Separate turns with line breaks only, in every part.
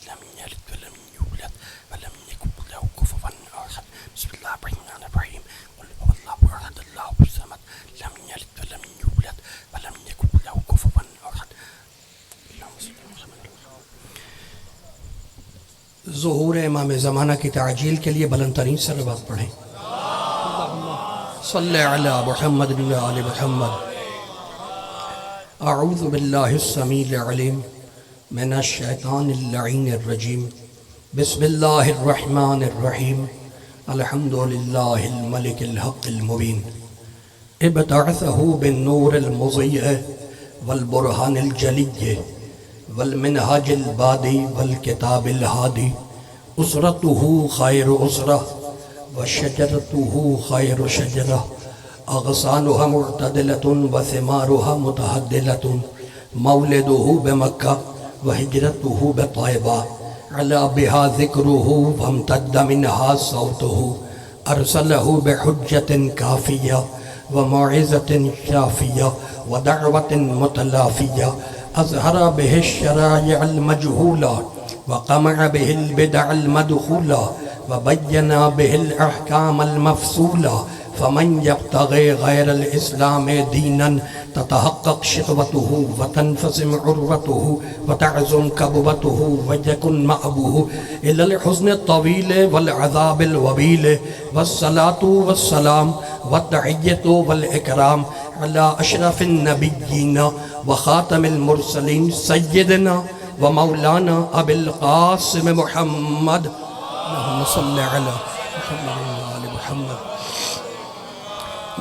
لم يلد ولم يولد ولم يكن له كفوا أحد. بسم الله الرحمن الرحيم. قل هو الله أحد الله الصمد لم يلد ولم يولد ولم يكن له كفوا أحد. ظہور امام زمانہ کی تعجیل کے لیے بلند ترین صلوات پڑھیں. صلی علی محمد و آل محمد. اعوذ باللہ السمیع العلیم من الشیطان اللعین الرجیم. بسم اللہ الرحمن الرحیم. الحمدللہ الملک الحق المبین. ابتعثہ بالنور المضیء والبرہان الجلی والمنہاج البادی والکتاب الہادی. اسرتہ خیر اسرہ وشجرتہ خیر شجرہ. اغصانها معتدلة وثمارها متهدلة. مولده بمكة وهجرته بطيبة. على بها ذكره وامتد منها صوته. أرسله بحجة كافية وموعظة شافية ودعوة متلافية. أظهر به الشرائع المجهولة وقمع به البدع المدخولة وبين به الأحكام المفصولة. فمن يبتغي غير الإسلام دينا تتحقق شقوته وتنفصم عروته وتعزم كبوته ويكن مأبوه إلى الحزن الطويل والعذاب الوبيل. والصلاة والسلام والتحية والإكرام على أشرف النبيين وخاتم المرسلين سيدنا ومولانا أبي القاسم محمد. اللهم صل على محمد وآل محمد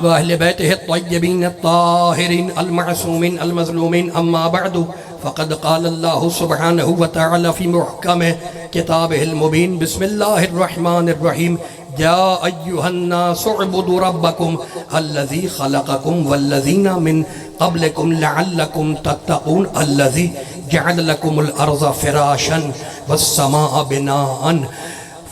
وأهل بيته الطيبين الطاهرين المعصومين المظلومين. أما بعد فقد قال الله سبحانه وتعالى في محكم كتابه المبين. بسم الله الرحمن الرحيم. يا أيها الناس اعبدوا ربكم الذي خلقكم والذين من قبلكم لعلكم تتقون. الذي جعل لكم الأرض فراشا والسماء بناء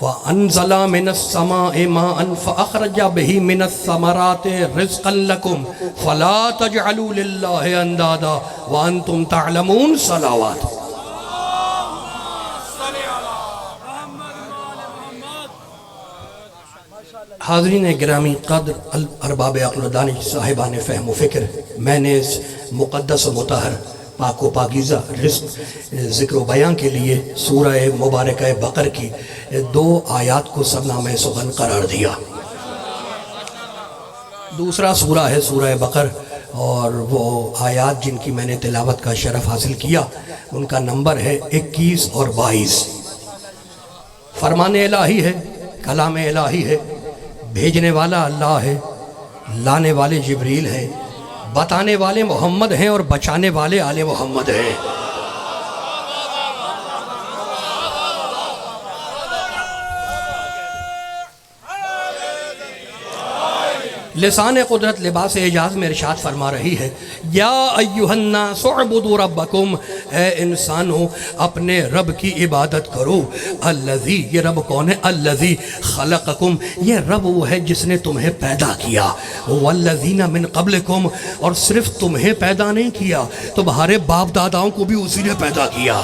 وأنزل من السماء ماء فأخرج به من الثمرات رزقا لكم فلا تجعلوا لله أندادا وأنتم تعلمون. صلوات. حاضرین گرامی قدر ارباب عقل و دانش صاحبان فہم و فکر، میں نے اس مقدس و مطہر پاک و پاکیزہ رزق ذکر و بیان کے لیے سورہ مبارکہ بقر کی 2 آیات کو سرنامہ سخن قرار دیا. دوسرا سورہ ہے سورہ بقر، اور وہ آیات جن کی میں نے تلاوت کا شرف حاصل کیا ان کا نمبر ہے 21 اور 22. فرمان الہی ہے، کلام الہی ہے، بھیجنے والا اللہ ہے، لانے والے جبریل ہیں، بتانے والے محمد ہیں اور بچانے والے آل محمد ہیں. لسان قدرت لباس اعجاز میں ارشاد فرما رہی ہے، یا ایہا الناس اعبدوا ربکم، اے انسانوں اپنے رب کی عبادت کرو. الذی، یہ رب کون ہے؟ الذی خلقکم، یہ رب وہ ہے جس نے تمہیں پیدا کیا. والذین من قبلکم، اور صرف تمہیں پیدا نہیں کیا، تمہارے باپ داداؤں کو بھی اسی نے پیدا کیا.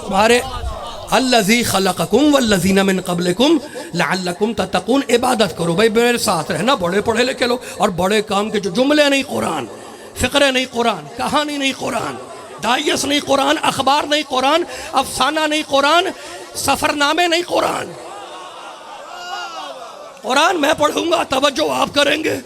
تمہارے الذی خلقکم والذین من قبلکم لعلکم تتقون. عبادت کرو. بھائی میرے ساتھ رہنا، بڑے پڑھے لکھے لو، اور بڑے کام کے جو جملے نہیں قرآن، فقرے نہیں قرآن، کہانی نہیں قرآن، دائیس نہیں قرآن، اخبار نہیں قرآن، افسانہ نہیں قرآن، سفر نامے نہیں قرآن. قرآن میں پڑھوں گا توجہ آپ کریں گے،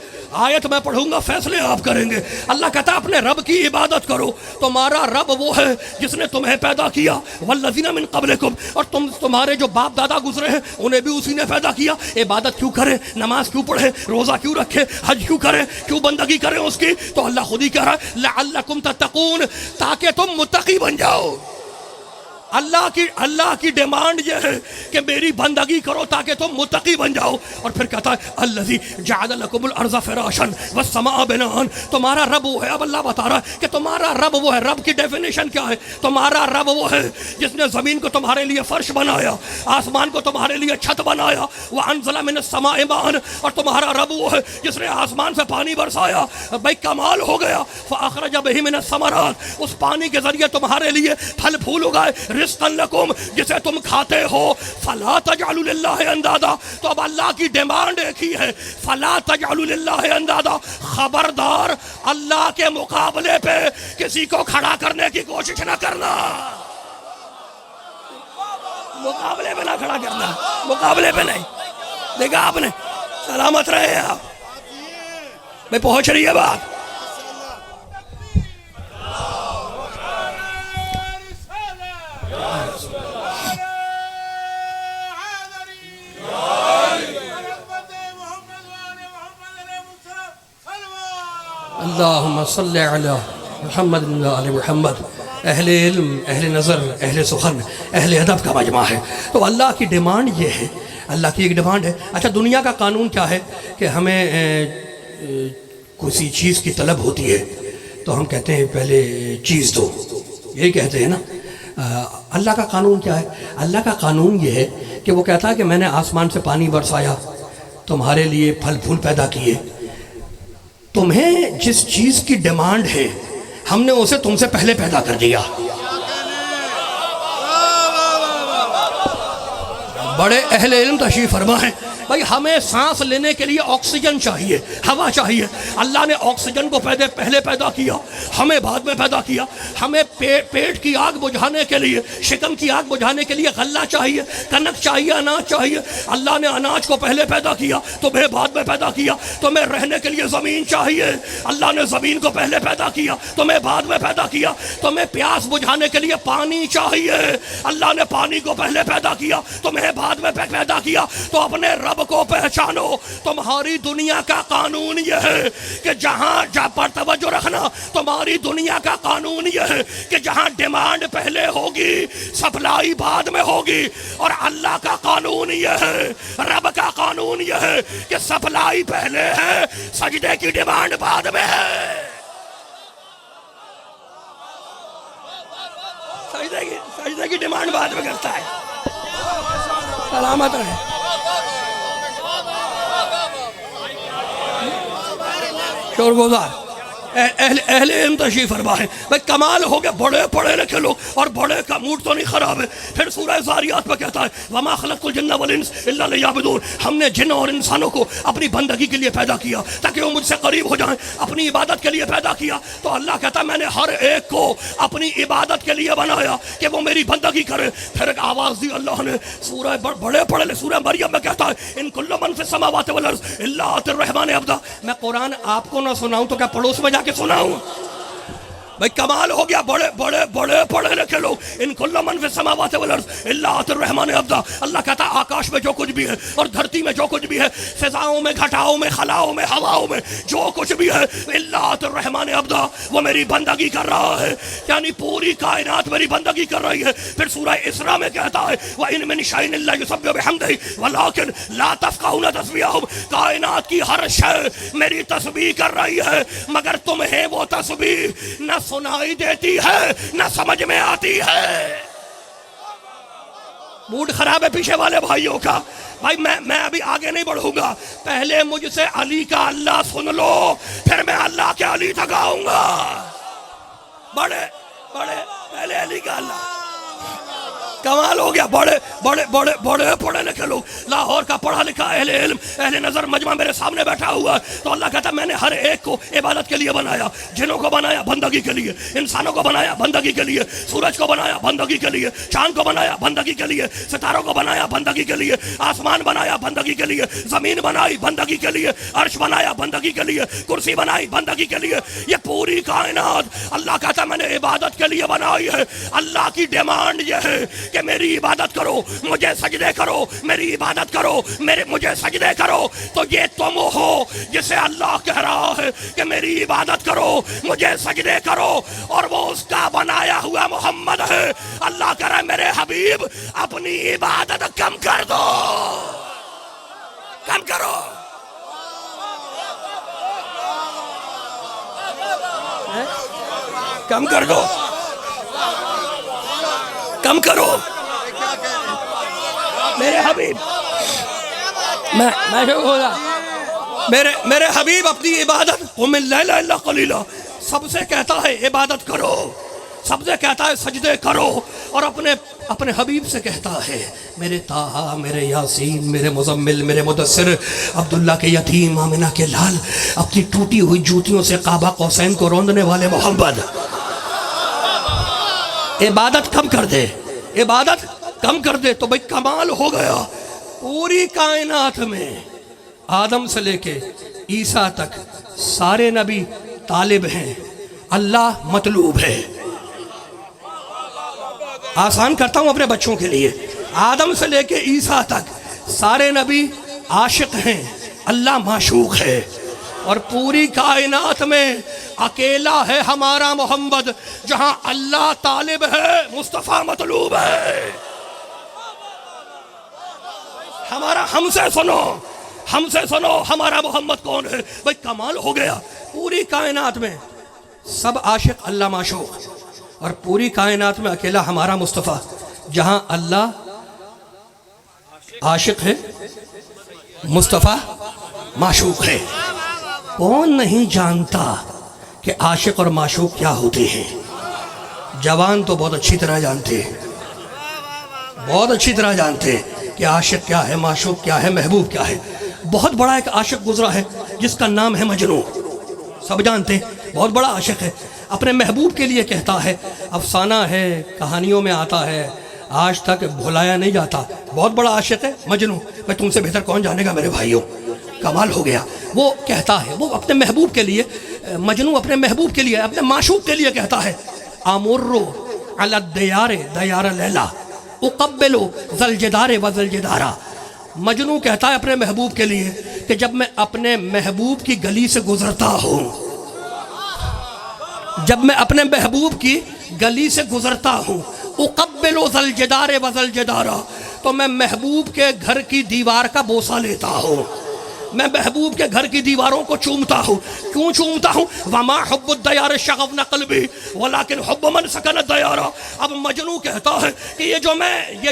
آیت میں پڑھوں گا فیصلے آپ کریں گے. اللہ کہتا اپنے رب کی عبادت کرو. تمہارا رب وہ ہے جس نے تمہیں پیدا کیا. والذین من قبلکم، اور تمہارے جو باپ دادا گزرے ہیں انہیں بھی اسی نے پیدا کیا. عبادت کیوں کریں؟ نماز کیوں پڑھیں؟ روزہ کیوں رکھیں؟ حج کیوں کریں؟ کیوں بندگی کریں اس کی؟ تو اللہ خود ہی کہہ رہا ہے لعلکم تتقون، تاکہ تم متقی بن جاؤ. اللہ کی ڈیمانڈ یہ ہے کہ میری بندگی کرو تاکہ تم متقی بن جاؤ. اور پھر کہتا ہے الذی جعل لکم الارض فراشا والسماء بناء. تمہارا رب وہ ہے. اب اللہ بتا رہا ہے کہ تمہارا رب وہ ہے. رب کی ڈیفینیشن کیا ہے؟ تمہارا رب وہ ہے جس نے زمین کو تمہارے لیے فرش بنایا, آسمان کو تمہارے لیے چھت بنایا. وانزل من السماء ماء. اور تمہارا رب وہ ہے جس نے آسمان سے پانی برسایا. بھائی کمال ہو گیا. فاخرج به من الثمرات. اس پانی کے ذریعے تمہارے لیے پھل پھول اگائے. رزقا لکم, جسے تم کھاتے ہو. فلا تجعلوا للہ اندادا. تو اب اللہ کی ڈیمانڈ ایک ہی ہے, فلا تجعلوا للہ اندادا. خبردار اللہ کے مقابلے پہ کسی کو کھڑا کرنے کی کوشش نہ کرنا. مقابلے پہ نہ کھڑا کرنا, مقابلے پہ نہیں. دیکھا آپ نے, سلامت رہے آپ. میں پہنچ رہی ہے بات. اللہم صلی علی محمد و آل محمد. اہل علم, اہل نظر, اہل سخن, اہل ادب کا مجمع ہے. تو اللہ کی ڈیمانڈ یہ ہے, اللہ کی ایک ڈیمانڈ ہے. اچھا دنیا کا قانون کیا ہے کہ ہمیں کسی چیز کی طلب ہوتی ہے تو ہم کہتے ہیں پہلے چیز دو, یہی کہتے ہیں نا. اللہ کا قانون کیا ہے؟ اللہ کا قانون یہ ہے کہ وہ کہتا ہے کہ میں نے آسمان سے پانی برسایا, تمہارے لیے پھل پھول پیدا کیے. تمہیں جس چیز کی ڈیمانڈ ہے ہم نے اسے تم سے پہلے پیدا کر دیا. بڑے اہل علم تشریف فرما ہے. بھائی ہمیں سانس لینے کے لیے آکسیجن چاہیے, ہوا چاہیے. اللہ نے آکسیجن کو پہلے پیدا کیا, ہمیں بعد میں پیدا کیا. ہمیں پیٹ کی آگ بجھانے کے لیے, شکم کی آگ بجھانے کے لیے غلہ چاہیے, کنک چاہیے, اناج چاہیے. اللہ نے اناج کو پہلے پیدا کیا, تمہیں بعد میں پیدا کیا. تمہیں رہنے کے لیے زمین چاہیے, اللہ نے زمین کو پہلے پیدا کیا, تمہیں بعد میں پیدا کیا. تمہیں پیاس بجھانے کے لیے پانی چاہیے, اللہ نے پانی کو پہلے پیدا کیا, تمہیں بعد میں پیدا کیا. تو اپنے رب کو پہچانو. تمہاری دنیا کا قانون یہ ہے کہ جہاں پر توجہ رکھنا, تمہاری دنیا کا قانون یہ ہے کہ جہاں ڈیمانڈ پہلے ہوگی سپلائی بعد میں ہوگی. اور اللہ کا قانون یہ ہے, رب کا قانون یہ ہے کہ سپلائی پہلے ہے, سجدے کی ڈیمانڈ بعد میں ہے. سجدے کی ڈیمانڈ بعد میں کرتا ہے. سلامت رہے. شور گزار اہل علم تشریف فرما ہے. بھائی کمال ہو گیا, بڑے پڑھے لکھے لوگ, اور بڑے کا موڈ تو نہیں خراب ہے. پھر سورہ زاریات پہ کہتا ہے وما خلقت الجن والانس الا لیعبدون. ہم نے جن اور انسانوں کو اپنی بندگی کے لیے پیدا کیا تاکہ وہ مجھ سے قریب ہو جائیں, اپنی عبادت کے لیے پیدا کیا. تو اللہ کہتا ہے میں نے ہر ایک کو اپنی عبادت کے لیے بنایا کہ وہ میری بندگی کرے. پھر ایک آواز دی اللہ نے, سورہ بڑے پڑھے لے سورہ مریم میں کہتا ہے ان کل من فی السماوات والارض الا آتی الرحمن عبدا. میں قرآن آپ کو نہ سناؤں تو کیا پڑوس میں جا کے سناؤں؟ بھئی کمال ہو گیا. بڑے پڑھے لکھے لوگ, ان کل من فی السماوات والارض الا آتی الرحمن عبدا. اللہ کہتا ہے آکاش میں جو کچھ بھی ہے اور دھرتی میں جو کچھ بھی ہے, فضاؤں میں, گھٹاؤں میں, خلاؤں میں, ہواؤں میں جو کچھ بھی ہے, الا آتی الرحمن عبدا, وہ میری بندگی کر رہا ہے. یعنی پوری کائنات میری بندگی کر رہی ہے. پھر سورہ اسراء میں کہتا ہے وَإِن مِّن شَيْءٍ إِلَّا يُسَبِّحُ بِحَمْدِهِ وَلَٰكِن لَا تَفْقَهُونَ تَسْبِيحَهُمْ. کائنات کی ہر شے میری تسبیح کر رہی ہے مگر تمہیں وہ تسبیح نہ سنائی دیتی ہے نہ سمجھ میں آتی ہے. موڈ خراب ہے پیچھے والے بھائیوں کا. بھائی میں ابھی آگے نہیں بڑھوں گا, پہلے مجھ سے علی کا اللہ سن لو, پھر میں اللہ کے علی تک آؤں گا. بڑے پہلے علی کا اللہ. کمال ہو گیا. بڑے پڑھے لکھے لوگ, لاہور کا پڑھا لکھا اہل علم, اہل نظر مجمع میرے سامنے بیٹھا ہوا ہے. تو اللہ کہتا ہے میں نے ہر ایک کو عبادت کے لیے بنایا. جنوں کو بنایا بندگی کے لیے, انسانوں کو بنایا بندگی کے لیے, سورج کو بنایا بندگی کے لیے, چاند کو بنایا بندگی کے لیے, ستاروں کو بنایا بندگی کے لیے, آسمان بنایا بندگی کے لیے, زمین بنائی بندگی کے لیے, عرش بنایا بندگی کے لیے, کرسی بنائی بندگی کے لیے. یہ پوری کائنات اللہ کہتا ہے میں نے عبادت کے لیے بنائی ہے. اللہ کی ڈیمانڈ یہ ہے کہ میری عبادت کرو, مجھے سجدے کرو, میری عبادت کرو, مجھے سجدے کرو. تو یہ تم ہو جسے اللہ کہہ رہا ہے کہ میری عبادت کرو, مجھے سجدے کرو, اور وہ اس کا بنایا ہوا محمد ہے. اللہ کہہ رہا ہے میرے حبیب اپنی عبادت کم کر دو, کم کرو. کم کر دو, کم کرو میرے حبیب. میرے حبیب اپنی عبادت قم اللیل الا قلیلا سب سے کہتا ہے عبادت کرو, سب سے کہتا ہے سجدے کرو, اور اپنے حبیب سے کہتا ہے میرے طٰہٰ, میرے یاسین, میرے مزمل, میرے مدثر, عبداللہ کے یتیم, آمنہ کے لال, اپنی ٹوٹی ہوئی جوتیوں سے قاب قوسین کو روندنے والے محمد, عبادت کم کر دے, عبادت کم کر دے. تو بھئی کمال ہو گیا. پوری کائنات میں آدم سے لے کے عیسیٰ تک سارے نبی طالب ہیں, اللہ مطلوب ہے. آسان کرتا ہوں اپنے بچوں کے لیے. آدم سے لے کے عیسیٰ تک سارے نبی عاشق ہیں, اللہ معشوق ہے. اور پوری کائنات میں اکیلا ہے ہمارا محمد جہاں اللہ طالب ہے, مصطفیٰ مطلوب ہے. ہم سے سنو ہمارا محمد کون ہے. بھئی کمال ہو گیا. پوری کائنات میں سب عاشق, اللہ معشوق, اور پوری کائنات میں اکیلا ہمارا مصطفیٰ جہاں اللہ عاشق ہے, مصطفیٰ معشوق ہے. کون نہیں جانتا کہ عاشق اور معشوق کیا ہوتے ہیں؟ جوان تو بہت اچھی طرح جانتے ہیں, بہت اچھی طرح جانتے ہیں کہ عاشق کیا ہے, معشوق کیا ہے, محبوب کیا ہے. بہت بڑا ایک عاشق گزرا ہے جس کا نام ہے مجنوں, سب جانتے ہیں, بہت بڑا عاشق ہے. اپنے محبوب کے لیے کہتا ہے, افسانہ ہے, کہانیوں میں آتا ہے, آج تک بھلایا نہیں جاتا. بہت بڑا عاشق ہے مجنوں. میں تم سے بہتر کون جانے گا میرے بھائیوں. کمال ہو گیا. وہ کہتا ہے, وہ اپنے محبوب کے لیے, مجنوں اپنے محبوب کے لیے, اپنے معشوق کے لیے کہتا ہے امرو علی الدیار دیار لیلا اقبلو ذوالجدار و ذوالجدارا. مجنوں کہتا ہے اپنے محبوب کے لیے کہ جب میں اپنے محبوب کی گلی سے گزرتا ہوں, جب میں اپنے محبوب کی گلی سے گزرتا ہوں, اقبلو ذوالجدار و ذوالجدارا, تو میں محبوب کے گھر کی دیوار کا بوسہ لیتا ہوں, میں محبوب کے گھر کی دیواروں کو چومتا ہوں. کیوں چومتا ہوں؟ وما حب الدیار شغفنا قلبی ولکن حب من سکن الدیار. اب مجنوں کہتا ہے کہ یہ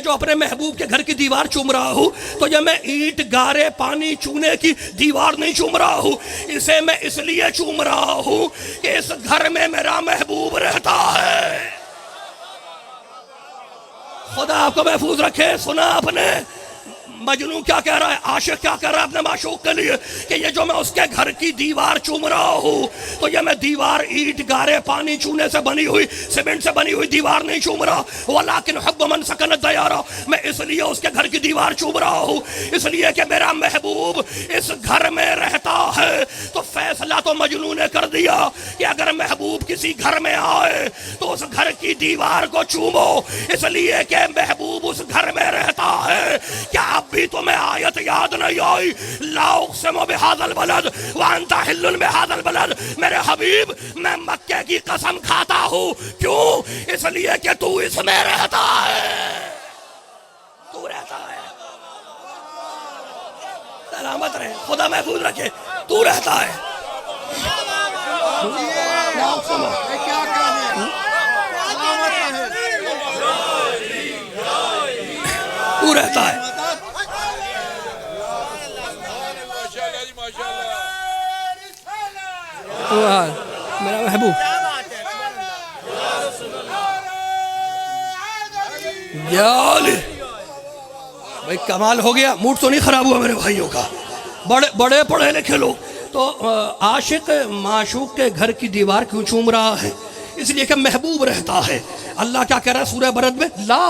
جو اپنے محبوب کے گھر کی دیوار چوم رہا ہوں, تو یہ میں اینٹ گارے پانی چونے کی دیوار نہیں چوم رہا ہوں, اسے میں اس لیے چوم رہا ہوں کہ اس گھر میں میرا محبوب رہتا ہے. خدا آپ کو محفوظ رکھے. سنا آپ نے مجنوں کیا کہہ رہا ہے, عاشق کیا کہہ رہا ہے اپنے معشوق کے لیے کہ یہ جو میں اس کے گھر کی دیوار چوم رہا ہوں, تو یہ میں دیوار اینٹ گارے پانی چونے سے بنی ہوئی, سیمنٹ سے بنی ہوئی دیوار نہیں چوم رہا. ولیکن حب من سکن الدیار, میں اس لیے اس کے گھر کی دیوار چوم رہا ہوں اس لیے کہ میرا محبوب اس گھر میں رہتا ہے. تو فیصلہ تو مجنوں نے کر دیا کہ اگر محبوب کسی گھر میں آئے تو اس گھر کی دیوار کو چومو, اس لیے کہ محبوب اس گھر میں رہتا ہے. کیا اب بھی تمہیں آیت یاد نہیں آئی؟ لا اقسم بہذا البلد وانت حل بہذا البلد. میرے حبیب میں مکے کی قسم کھاتا ہوں. کیوں؟ اس لیے کہ تو اس میں رہتا ہے, تو رہتا ہے. سلامت رہے, خدا محفوظ رکھے, تو رہتا ہے. تو رہتا ہے. میرا محبوب بھائی کمال ہو گیا. موڈ تو نہیں خراب ہوا میرے بھائیوں کا؟ بڑے پڑھے لکھے لوگ. تو عاشق معشوق کے گھر کی دیوار کیوں چوم رہا ہے؟ اس لیے کہ محبوب رہتا ہے. اللہ کیا کہہ رہا ہے سورہ برد میں؟ لا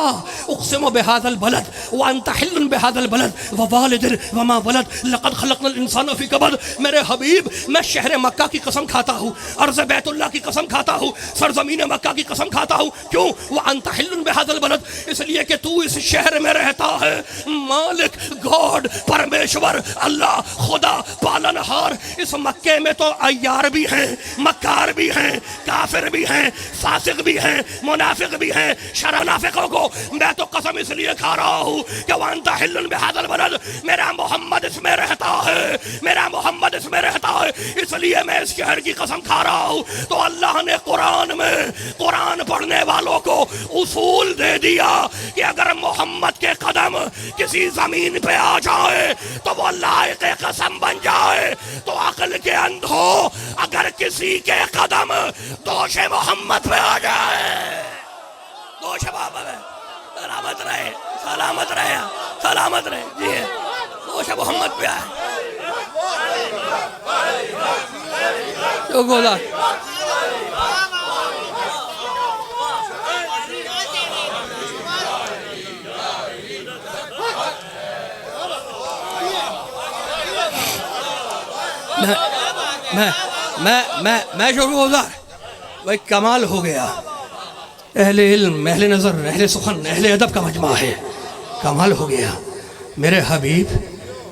اقسم بہذا البلد وانت حل بہذا البلد ووالد وما ولد لقد خلقنا الانسان فی کبد. میرے حبیب میں شہر مکہ کی قسم کھاتا ہوں، ارض بیت اللہ کی قسم کھاتا ہوں، سرزمین مکہ کی قسم کھاتا ہوں. کیوں؟ وانت حل بہذا البلد، اس لیے کہ تو اس شہر میں رہتا ہے. مالک، گاڈ، پرمیشور، اللہ، خدا، پالنہار. اس مکے میں تو عیار بھی ہیں، مکار بھی ہیں، کافر بھی ہیں، فاسق بھی ہیں، منافق بھی ہیں. شرانافقوں کو میں تو قسم اس لیے کھا رہا ہوں کہ وانت حل بہذا البلد، میرا محمد اس میں رہتا ہے، میرا محمد اس میں رہتا ہے، اس لیے میں اس شہر کی قسم کھا رہا ہوں. تو اللہ نے قرآن میں قرآن پڑھنے والوں کو اصول دے دیا کہ اگر محمد کے قدم کسی زمین پہ آ جائے تو وہ لائق قسم بن جائے. تو عقل کے اندھو، اگر کسی کے قدم دوش محمد پہ آ جائے، دوش بابا میں سلامت رہے، سلامت رہے، سلامت رہے. جی دوش محمد پہ آئے جو گولا میں شروع ہو گا. بھائی کمال ہو گیا. اہل علم، اہل نظر، اہل سخن، اہل ادب کا مجمع ہے. کمال ہو گیا. میرے حبیب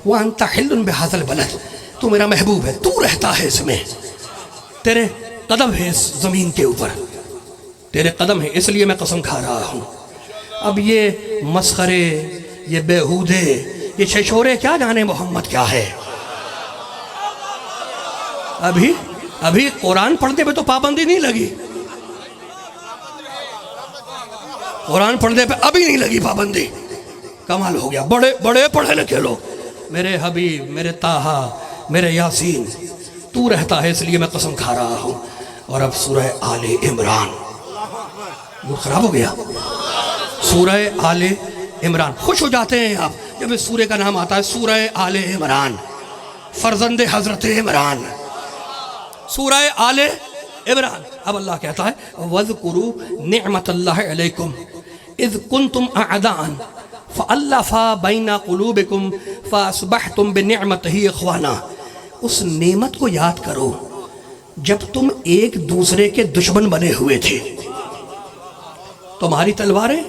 وانت حل بہذا البلد، تو میرا محبوب ہے، تو رہتا ہے اس میں، تیرے قدم ہے اس زمین کے اوپر، تیرے قدم ہے، اس لیے میں قسم کھا رہا ہوں. اب یہ مسخرے، یہ بیہودے، یہ چھچورے کیا جانے محمد کیا ہے. ابھی قرآن پڑھنے پہ تو پابندی نہیں لگی، قرآن پڑھنے پہ ابھی نہیں لگی پابندی. کمال ہو گیا. بڑے پڑھے لکھے لوگ. میرے حبیب، میرے طٰہٰ، میرے یاسین، تو رہتا ہے، اس لیے میں قسم کھا رہا ہوں. اور اب سورہ آل عمران. موڈ خراب ہو گیا. سورہ آل عمران. خوش ہو جاتے ہیں آپ جب اس سورہ کا نام آتا ہے، سورہ آل عمران، فرزند حضرت عمران، سورہ آل عمران. اب اللہ کہتا ہے وَاذْكُرُوا نِعْمَةَ اللَّهِ عَلَيْكُمْ اِذْ كُنْتُمْ أَعْدَاءً فَأَلَّفَ بَيْنَ قُلُوبِكُمْ فَأَصْبَحْتُمْ بِنِعْمَتِهِ إِخْوَانًا. اس نعمت کو یاد کرو جب تم ایک دوسرے کے دشمن بنے ہوئے تھے. تمہاری تلواریں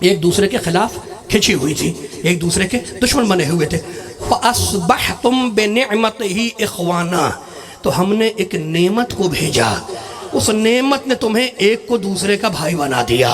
ایک دوسرے کے خلاف کھچی ہوئی تھی، ایک دوسرے کے دشمن بنے ہوئے تھے. فَأَصْبَحْتُمْ بِنِعْمَتِهِ إِخْوَانًا، تو ہم نے ایک نعمت کو بھیجا، اس نعمت نے تمہیں ایک کو دوسرے کا بھائی بنا دیا.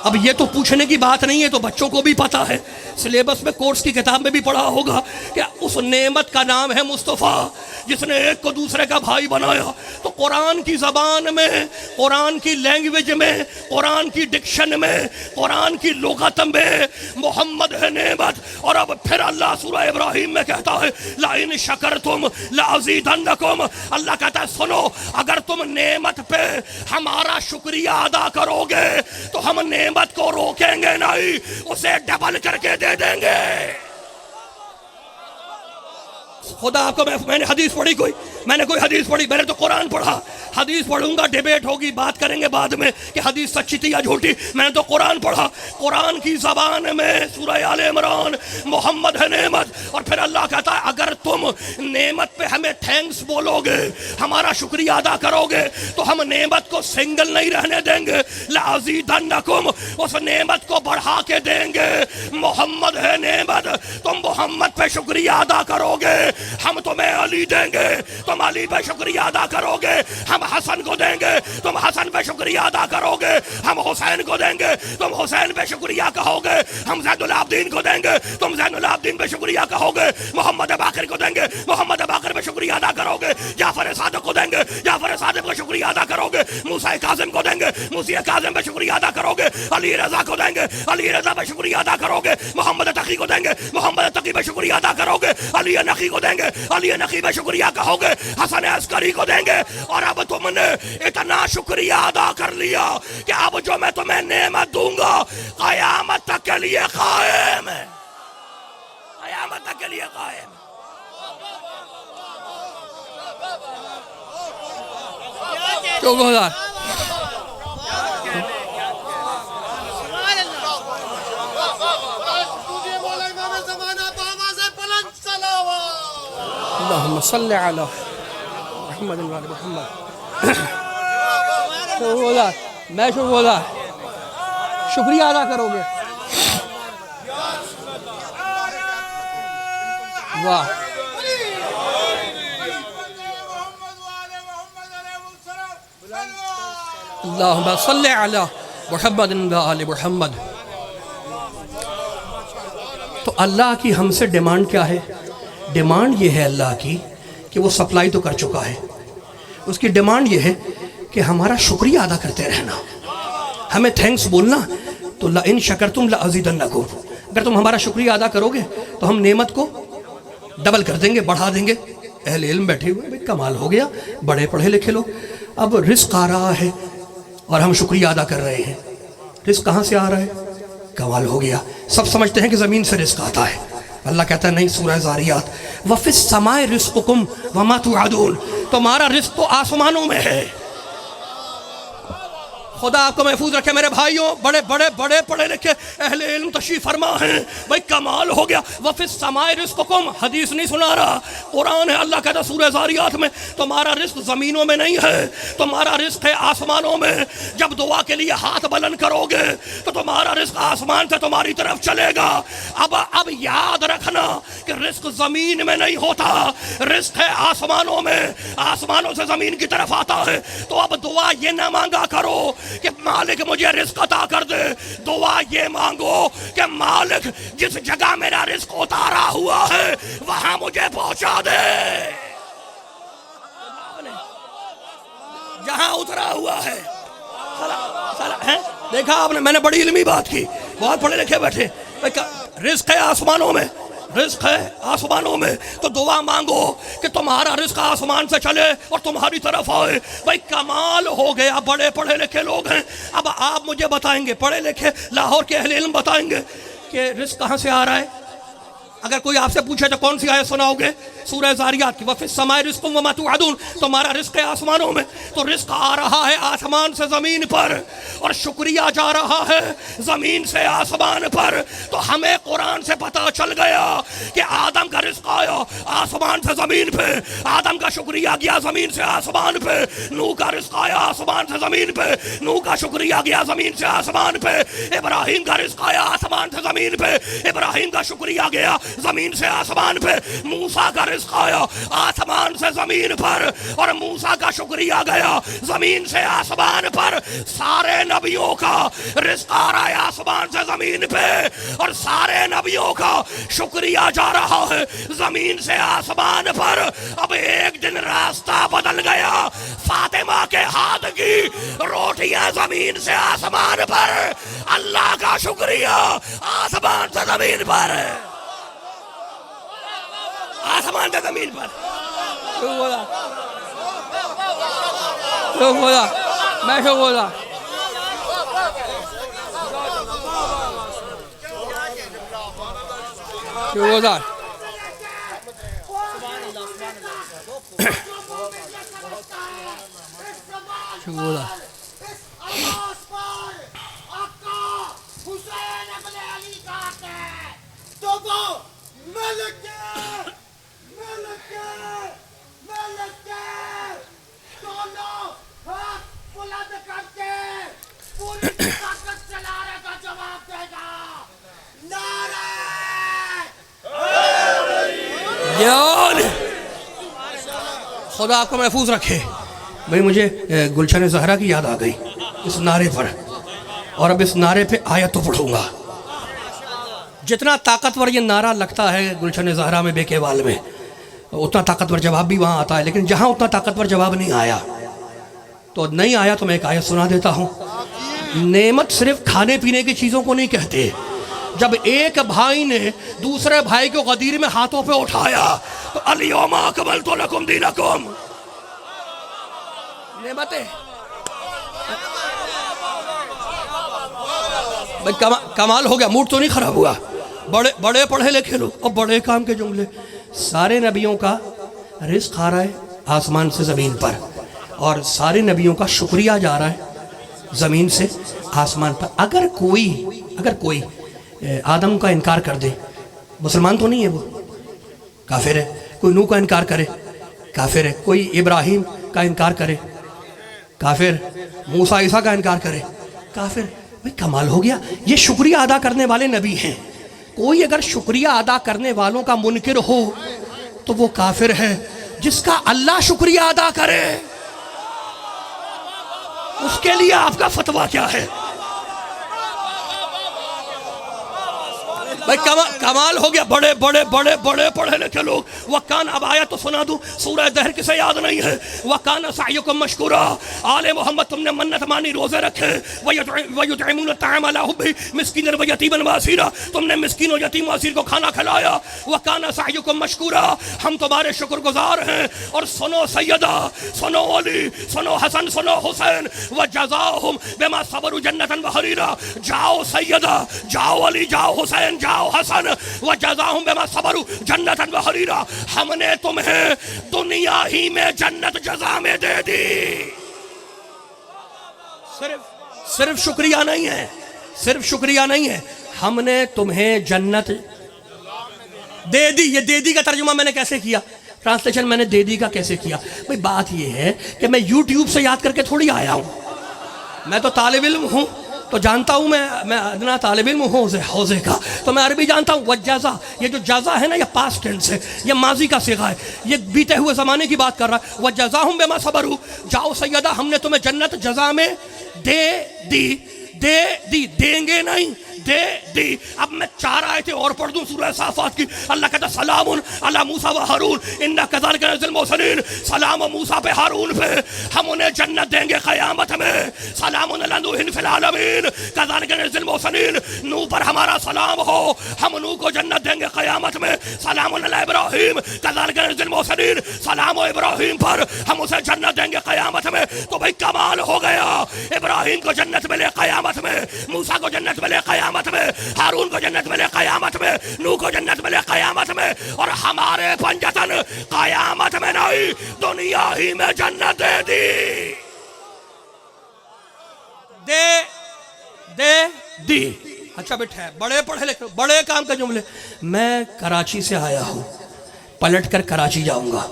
اب یہ تو پوچھنے کی بات نہیں ہے، تو بچوں کو بھی پتا ہے، سلیبس میں کورس کی کتاب میں بھی پڑھا ہوگا کہ اس نعمت کا نام ہے مصطفیٰ، جس نے ایک کو دوسرے کا بھائی بنایا. تو قرآن کی زبان میں، قرآن کی لینگویج میں، قرآن کی ڈکشن میں، قرآن کی لغت میں محمد ہے نعمت. اور اب پھر اللہ سورہ ابراہیم میں کہتا ہے لَإِن شَكَرْتُمْ لَأَزِيدَنَّكُمْ. اللہ کہتا ہے سنو، اگر تم نعمت پہ ہمارا شکریہ ادا کرو گے تو ہم نعمت کو روکیں گے نہیں، اسے ڈبل کر کے دے دیں گے. خدا آپ کو میں نے حدیث پڑھی میں نے کوئی حدیث پڑھی، میں نے تو قرآن پڑھا. حدیث پڑھوں گا، ڈیبیٹ ہوگی، بات کریں گے بعد میں کہ حدیث سچی تھی یا جھوٹی. میں نے تو قرآن پڑھا. قرآن کی زبان میں سورہ آل عمران محمد ہے نعمت. اور پھر اللہ کہتا ہے اگر تم نعمت پہ ہمیں تھینکس بولو گے، ہمارا شکریہ ادا کرو گے، تو ہم نعمت کو سنگل نہیں رہنے دیں گے. لَأَزِيدَنَّكُمْ، اس نعمت کو بڑھا کے دیں گے. محمد ہے نعمت، تم محمد پہ شکریہ ادا کرو گے، ہم تمہیں علی دیں گے، تم علی پہ شکریہ ادا کرو گے. ہم حسن کو دیں گے، تم حسن پہ شکریہ ادا کرو گے. ہم حسین کو دیں گے، تم حسین پہ شکریہ کہو گے. ہم زین العابدین کو دیں گے، تم زین العابدین پہ شکریہ کہو گے. محمد باقر کو دیں گے، محمد باقر پہ شکریہ ادا کرو گے. جعفر صادق کو دیں گے، جعفر صادق پہ شکریہ ادا کرو گے. موسیٰ کاظم کو دیں گے، موسیٰ کاظم پہ شکریہ ادا کرو گے. علی رضا کو دیں گے، علی رضا پہ شکریہ ادا کرو گے. محمد تقی کو دیں گے، محمد تقی پہ شکریہ ادا کرو گے. علی نقی کو دیں گے، علی نقی پہ شکریہ کہو گے. حسن عسکری کو دیں گے. اور اب تم نے اتنا شکریہ ادا کر لیا کہ اب جو میں تمہیں نعمت دوں گا قیامت تک کے لیے قائم ہے، قیامت تک کے لیے قائم ہے. 2000 اللہم صلی علی محمد و علی محمد 2000 میں 2000 شکریہ ادا کرو گے واہ اللہم صلی علی محمد و علی محمد. تو اللہ کی ہم سے ڈیمانڈ کیا ہے؟ ڈیمانڈ یہ ہے اللہ کی کہ وہ سپلائی تو کر چکا ہے، اس کی ڈیمانڈ یہ ہے کہ ہمارا شکریہ ادا کرتے رہنا، ہمیں تھینکس بولنا. تو لَإِن شَكَرْتُمْ لَأَزِيدَنَّكُمْ، اگر تم ہمارا شکریہ ادا کرو گے تو ہم نعمت کو ڈبل کر دیں گے، بڑھا دیں گے. اہل علم بیٹھے ہوئے بھئی کمال ہو گیا، بڑے پڑھے لکھے لوگ، اب رزق آ رہا ہے اور ہم شکریہ ادا کر رہے ہیں. رزق کہاں سے آ رہا ہے؟ کمال ہو گیا. سب سمجھتے ہیں کہ زمین سے رزق آتا ہے، اللہ کہتا ہے نہیں. سورہ زاریات وَفِي السَّمَاءِ رِزْقُكُمْ وَمَا تُوعَدُونَ، تمہارا رزق تو آسمانوں میں ہے. خدا آپ کو محفوظ رکھے میرے بھائیوں. بڑے بڑے بڑے پڑھے لکھے اہل علم تشریف فرما ہیں، بھئی کمال ہو گیا. وَفِي السَّمَاءِ رِزْقُكُمْ، حدیث نہیں سنا رہا، قرآن ہے. اللہ کہتا ہے سورہ زاریات میں تمہارا رزق زمینوں میں نہیں ہے، تمہارا رزق ہے آسمانوں میں. جب دعا کے لیے ہاتھ بلند کرو گے تو تمہارا رزق آسمان سے تمہاری طرف چلے گا. اب یاد رکھنا کہ رزق زمین میں نہیں ہوتا، رزق ہے آسمانوں میں، آسمانوں سے زمین کی طرف آتا ہے. تو اب دعا یہ نہ مانگا کرو کہ مالک مجھے رزق عطا کر دے، دعا یہ مانگو کہ مالک جس جگہ میرا رزق اتارا ہوا ہے وہاں مجھے پہنچا دے. جہاں اترا ہوا ہے دیکھا آپ نے، میں نے بڑی علمی بات کی، بہت پڑھے لکھے بیٹھے. رزق ہے آسمانوں میں، رزق ہے آسمانوں میں. تو دعا مانگو کہ تمہارا رزق آسمان سے چلے اور تمہاری طرف آئے. بھائی کمال ہو گیا. بڑے پڑھے لکھے لوگ ہیں. اب آپ مجھے بتائیں گے، پڑھے لکھے لاہور کے اہل علم بتائیں گے کہ رزق کہاں سے آ رہا ہے. اگر کوئی آپ سے پوچھے تو کون سی آیت سناؤ گے؟ سورہ زاریات کی وَفِي السَّمَاءِ رِزْقُكُمْ وَمَا تُوعَدُونَ. تمہارا رزق ہے آسمانوں میں. تو رزق آ رہا ہے آسمان سے زمین پر اور شکریہ جا رہا ہے زمین سے آسمان پر. تو ہمیں قرآن سے پتہ چل گیا کہ آدم کا رزق آیا آسمان سے زمین پہ، آدم کا شکریہ گیا زمین سے آسمان پہ. نوح کا رزق آیا آسمان سے زمین پہ، نوح کا شکریہ گیا زمین سے آسمان پہ. ابراہیم کا رزق آیا آسمان سے زمین پہ، ابراہیم کا شکریہ گیا زمین سے آسمان پہ. موسیٰ کا رزق آیا آسمان سے زمین پر اور موسیٰ کا شکریہ گیا زمین سے آسمان پر. سارے نبیوں کا رزق آ رہا ہے آسمان سے زمین پہ اور سارے نبیوں کا شکریہ جا رہا ہے زمین سے آسمان پر. اب ایک دن راستہ بدل گیا. فاطمہ کے ہاتھ کی روٹیاں زمین سے آسمان پر، اللہ کا شکریہ آسمان سے زمین پر، آسمان سے زمین پر. میں شو بولا خدا آپ کو محفوظ رکھے. بھئی مجھے گلشن زہرا کی یاد آ گئی اس نعرے پر، اور اب اس نعرے پہ آیت تو پڑھوں گا. جتنا طاقتور یہ نعرہ لگتا ہے گلشن زہرا میں بے کیوال میں، اتنا طاقتور جواب بھی وہاں آتا ہے. لیکن جہاں اتنا طاقتور جواب نہیں آیا تو میں ایک آیت سنا دیتا ہوں. نعمت صرف کھانے پینے کی چیزوں کو نہیں کہتے. جب ایک بھائی نے دوسرے بھائی کو غدیر میں ہاتھوں پہ اٹھایا تو الیوم اکملت لکم دینکم، نعمتیں. کمال ہو گیا، موڈ تو نہیں خراب ہوا. بڑے پڑھے لکھے لوگ اور بڑے کام کے جملے. سارے نبیوں کا رزق آ رہا ہے آسمان سے زمین پر اور سارے نبیوں کا شکریہ جا رہا ہے زمین سے آسمان پر. اگر کوئی آدم کا انکار کر دے، مسلمان تو نہیں ہے، وہ کافر ہے. کوئی نوح کا انکار کرے، کافر ہے. کوئی ابراہیم کا انکار کرے، کافر. موسیٰ عیسیٰ کا انکار کرے، کافر. بھئی کمال ہو گیا. یہ شکریہ ادا کرنے والے نبی ہیں. کوئی اگر شکریہ ادا کرنے والوں کا منکر ہو تو وہ کافر ہے. جس کا اللہ شکریہ ادا کرے اس کے لیے آپ کا فتویٰ کیا ہے؟ بھائی کمال ہو گیا. بڑے بڑے بڑے بڑے پڑھے لکھے لوگ. وَقَانَ اب آیت تو سنا دوں، سورہ دہر کسے یاد نہیں ہے؟ وَقَانَ سَعْيُكُمْ مَشْكُورًا. آل محمد تم نے منت مانی، روزے رکھے. وَيُطْعِمُونَ الطَّعَامَ عَلَىٰ حُبِّهِ مِسْكِينًا وَيَتِيمًا وَأَسِيرًا. تم نے مسکین و یتیم و اسیر کو کھانا کھلایا. وَقَانَ سَعْيُكُمْ مَشْكُورًا. ہم تمہارے شکر گزار ہیں. اور سنو سیدہ، سنو علی، سنو حسن، سنو حسین. وَجَزَاهُمْ بِمَا صَبَرُوا جَنَّةً وَحَرِيرًا. جاؤ سیدہ، جاؤ علی، جاؤ حسین، جاؤ حسن. وَجَزَاهُمْ بِمَا صَبَرُوا جَنَّةً وَحَرِيرًا. ہم نے تمہیں دنیا ہی میں جنت جزا میں دے دی. صرف شکریہ نہیں ہے، صرف شکریہ نہیں ہے، ہم نے تمہیں جنت دے دی. یہ دے دی کا ترجمہ میں نے کیسے کیا؟ ٹرانسلیشن میں نے دے دی کا کیسے کیا؟ بھئی بات یہ ہے کہ میں یوٹیوب سے یاد کر کے تھوڑی آیا ہوں. میں تو طالب علم ہوں تو جانتا ہوں، میں ادنا طالب علم ہوں حوزے کا، تو میں عربی جانتا ہوں. وجزا، یہ جو جزا ہے نا، یہ پاسٹ ٹینس ہے، یہ ماضی کا صیغہ ہے، یہ بیتے ہوئے زمانے کی بات کر رہا ہے. وجزاہم بما صبروا. جاؤ سیدہ، ہم نے تمہیں جنت جزا میں دے دی. دیں گے نہیں، دے دی. اب میں 4 آیتیں اور پڑھ دوں سورہ صافات کی. اللہ کہتا سلام علی موسیٰ و ہارون انا کذالک نجزی المحسنین. سلام موسیٰ پہ، ہارون پہ، ہم انہیں جنت دیں گے قیامت میں. سلام علی نوح فی العالمین کذالک نجزی المحسنین. نوح پر ہمارا سلام ہو، ہم نوح کو جنت دیں گے قیامت میں. سلام علی ابراہیم کذالک نجزی المحسنین. سلام و ابراہیم پر، ہم اسے جنت دیں گے قیامت میں. تو بھئی کمال ہو گیا. ابراہیم کو جنت ملے قیامت میں، موسیٰ کو جنت ملے قیامت میں، ہارون کو جنت ملے قیامت میں، نوح کو جنت ملے قیامت میں. اور ہمارے پنجتن قیامت میں نہیں، دنیا ہی میں جنت دے دی. دے دی. اچھا بیٹھا ہے، بڑے پڑھے لکھے، بڑے کام کے جملے. میں کراچی سے آیا ہوں، پلٹ کر کراچی جاؤں گا.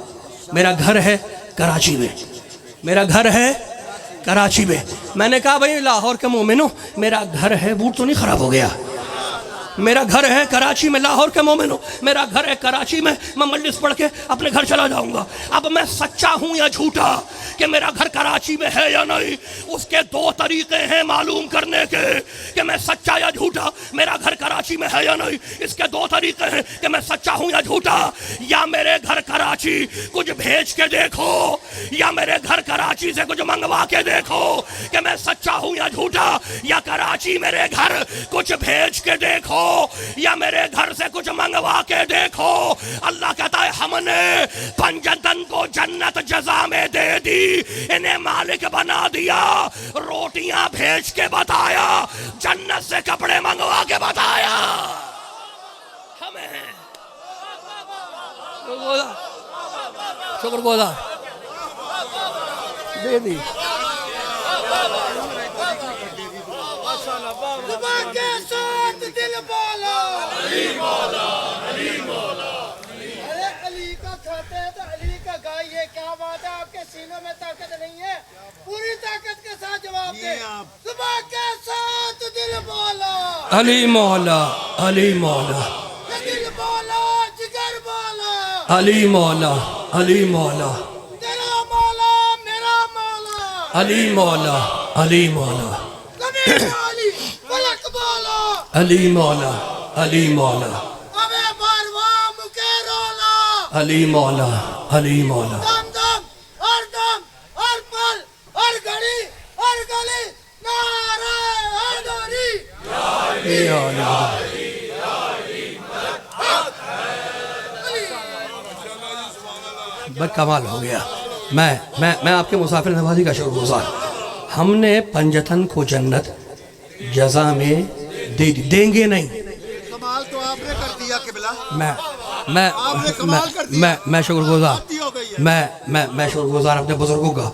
میرا گھر ہے کراچی میں، میرا گھر ہے کراچی میں. میں نے کہا بھئی لاہور کے مومنوں، میرا گھر ہے، بوٹ تو نہیں خراب ہو گیا؟ میرا گھر ہے کراچی میں. لاہور کے مومنوں، میرا گھر ہے کراچی میں. میں مجلس پڑھ کے اپنے گھر چلا جاؤں گا. اب میں سچا ہوں یا جھوٹا کہ میرا گھر کراچی میں ہے یا نہیں، اس کے 2 طریقے ہیں معلوم کرنے کے کہ میں سچا یا جھوٹا. میرا گھر کراچی میں ہے یا نہیں، اس کے 2 طریقے ہیں کہ میں سچا ہوں یا جھوٹا. یا میرے گھر کراچی کچھ بھیج کے دیکھو، یا میرے گھر کراچی سے کچھ منگوا کے دیکھو کہ میں سچا ہوں یا جھوٹا. یا کراچی میرے گھر کچھ بھیج کے دیکھو، یا میرے گھر سے کچھ منگوا کے دیکھو. اللہ کہتا ہے ہم نے پنجتن کو جنت جزا میں دے دی، انہیں مالک بنا دیا. روٹیاں بھیج کے بتایا، جنت سے کپڑے منگوا کے بتایا. ہمیں شکر گزار دے دی.
صبح کے ساتھ دل بالا، علی مولا، علی مولا. ارے علی کا کھاتے تو علی کا گائیے. کیا بات ہے، آپ کے سینوں میں طاقت نہیں ہے؟ پوری طاقت کے ساتھ جواب دے. صبح کے ساتھ دل بالا،
علی مولا، علی مولا،
دل بالا، جگر بالا،
علی مولا، علی مولا،
تیرا مولا میرا مولا.
علی مولا، علی مولا،
کبھی علی فلک بالا،
علی مولا، علی مولا،
ابے بارواں مکے رولا.
علی مولا، علی مولا.
دم دم ہر پل ہر گھڑی ہر گلی نعرہ حیدری.
یا علی. بس کمال ہو گیا. میں آپ کے مسافر نوازی کا شکر گزار. ہم نے پنجتن کو جنت جزا میں دے دی. دیں گے نہیں.
کمال تو آپ نے کر دیا قبلہ.
میں شکر گزار، میں شکر گزار اپنے بزرگوں کا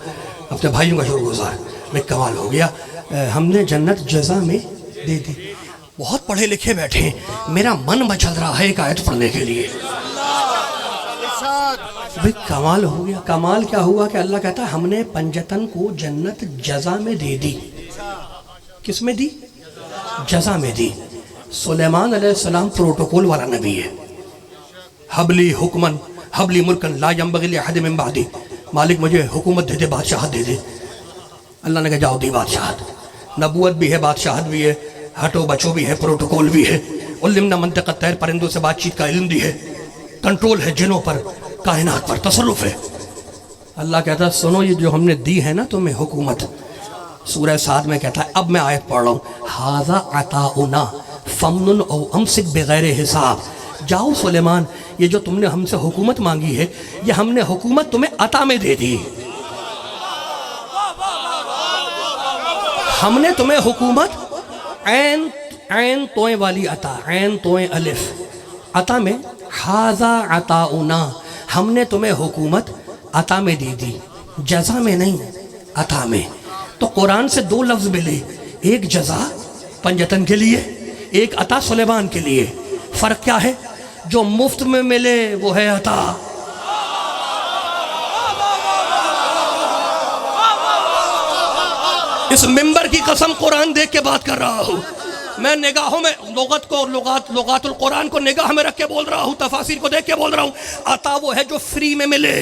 اپنے بھائیوں کا شکر گزار. میں کمال ہو گیا. ہم نے جنت جزا میں دے دی. بہت پڑھے لکھے بیٹھے ہیں, میرا من مچل رہا ہے ایک آیت پڑھنے کے لیے. بھئی کمال ہو گیا. کمال کیا ہوا کہ اللہ کہتا ہے ہم نے پنجتن کو جنت جزا میں دے دی. کس میں دی؟ جزا میں دی. سلیمان علیہ السلام پروٹوکول والا نبی ہے. حبلی حکمن حبلی ملکن لا ینبغی لأحد من بعدی. مالک مجھے حکومت دے دے, بادشاہت دے دے. اللہ نے کہا جاؤ دی بادشاہت. نبوت بھی ہے, بادشاہت بھی ہے, ہٹو بچو بھی ہے, پروٹوکول بھی ہے. علمنا منطق الطیر, پرندوں سے بات چیت کا علم بھی ہے. کنٹرول ہے جنوں پر, کائنات پر تصرف ہے. اللہ کہتا ہے سنو یہ جو ہم نے دی ہے نا تمہیں حکومت. سورہ سعد میں کہتا ہے, اب میں آیت پڑھ رہا ہوں, ھذا عطاؤنا فمنن او امسک بغیر حساب. جاؤ سلیمان, یہ جو تم نے ہم سے حکومت مانگی ہے یہ ہم نے حکومت تمہیں عطا میں دے دی. ہم نے تمہیں حکومت عین توئیں والی عطا, عین توئیں الف عطا میں, ھذا عطاؤنا ہم نے تمہیں حکومت عطا میں دے دی, جزا میں نہیں, عطا میں. تو قرآن سے دو لفظ ملے, ایک جزا پنجتن کے لیے, ایک عطا سلیمان کے لیے. فرق کیا ہے؟ جو مفت میں ملے وہ ہے عطا. اس ممبر کی قسم قرآن دیکھ کے بات کر رہا ہوں میں. نگاہوں میں لغات القرآن کو نگاہ میں رکھ کے بول رہا ہوں, تفاسیر کو دیکھ کے بول رہا ہوں. عطا وہ ہے جو فری میں ملے,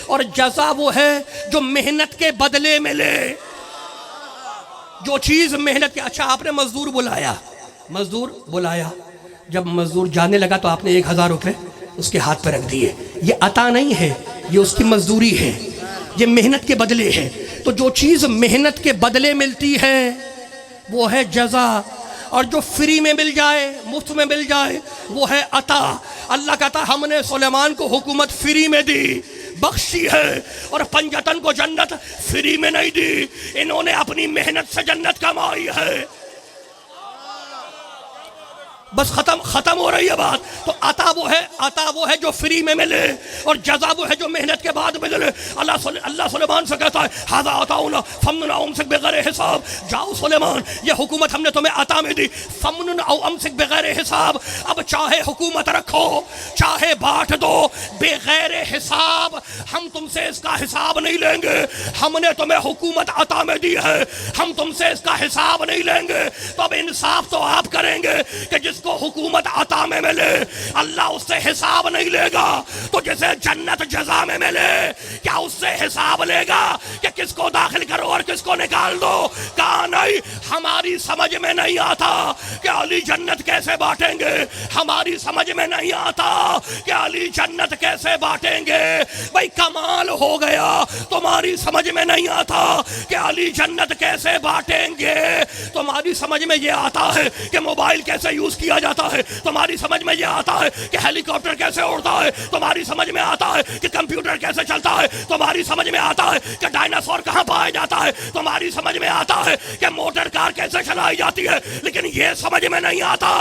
اور جزا وہ ہے جو محنت کے بدلے ملے. جو چیز محنت کے. اچھا آپ نے مزدور بلایا, جب مزدور جانے لگا تو آپ نے 1000 روپے اس کے ہاتھ پہ رکھ دیے. یہ عطا نہیں ہے, یہ اس کی مزدوری ہے, یہ محنت کے بدلے ہے. تو جو چیز محنت کے بدلے ملتی ہے وہ ہے جزا, اور جو فری میں مل جائے, مفت میں مل جائے, وہ ہے عطا. اللہ کہتا ہم نے سلیمان کو حکومت فری میں دی, بخشی ہے, اور پنجتن کو جنت فری میں نہیں دی, انہوں نے اپنی محنت سے جنت کمائی ہے. بس ختم ہو رہی ہے بات. تو عطا وہ ہے جو فری میں ملے, اور جزا وہ ہے جو محنت کے بعد ملے. اللہ سلیمان سے کہتا ہے ھذا عطاؤنا فمنن او امسک بغیر حساب. جاؤ سلیمان, یہ حکومت ہم نے تمہیں عطا میں دی, فمنن او امسک بغیر حساب. اب چاہے حکومت رکھو, چاہے بانٹ دو, بغیر حساب. ہم تم سے اس کا حساب نہیں لیں گے. ہم نے تمہیں حکومت عطا میں دی ہے, ہم تم سے اس کا حساب نہیں لیں گے. تو اب انصاف تو آپ کریں گے کہ جس کو حکومت عطا میں ملے اللہ اس سے حساب نہیں لے گا, تو جسے جنت جزا میں ملے کیا اس سے حساب لے گا کہ کس کو داخل کرو اور کس کو نکال دو؟ کہا نہیں, ہماری سمجھ میں نہیں آتا کہ علی جنت کیسے بانٹیں گے, ہماری سمجھ میں نہیں آتا کہ علی جنت کیسے بانٹیں گے. بھئی کمال ہو گیا, تمہاری سمجھ میں نہیں آتا کہ علی جنت کیسے بانٹیں گے. تمہاری سمجھ میں یہ آتا ہے کہ موبائل کیسے یوز کیا جاتا ہے, تمہاری سمجھ میں یہ آتا ہے کہ ہیلی کاپٹر کیسے اڑتا ہے, تمہاری سمجھ میں آتا ہے کہ کمپیوٹر کیسے چلتا ہے, تمہاری سمجھ میں آتا ہے کہ ڈائناسور کہاں پایا جاتا ہے, تمہاری سمجھ میں آتا ہے کہ موٹر کار کیسے چلائی جاتی ہے, لیکن یہ سمجھ میں نہیں آتا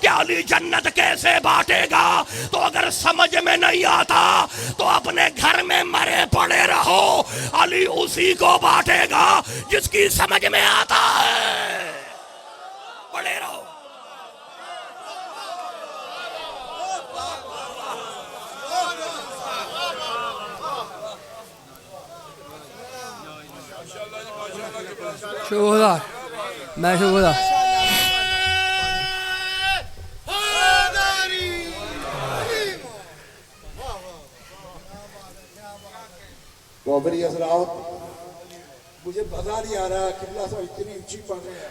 کہ علی جنت کیسے بانٹے گا. تو اگر سمجھ میں نہیں آتا تو اپنے گھر میں مرے پڑے رہو, علی اسی کو بانٹے گا جس کی سمجھ میں آتا ہے. پڑے رہو.
شکر میں شکر
گوبری حضرات, مجھے مزہ نہیں آ رہا, قبلہ صاحب اتنی اونچی پڑھ رہے ہیں,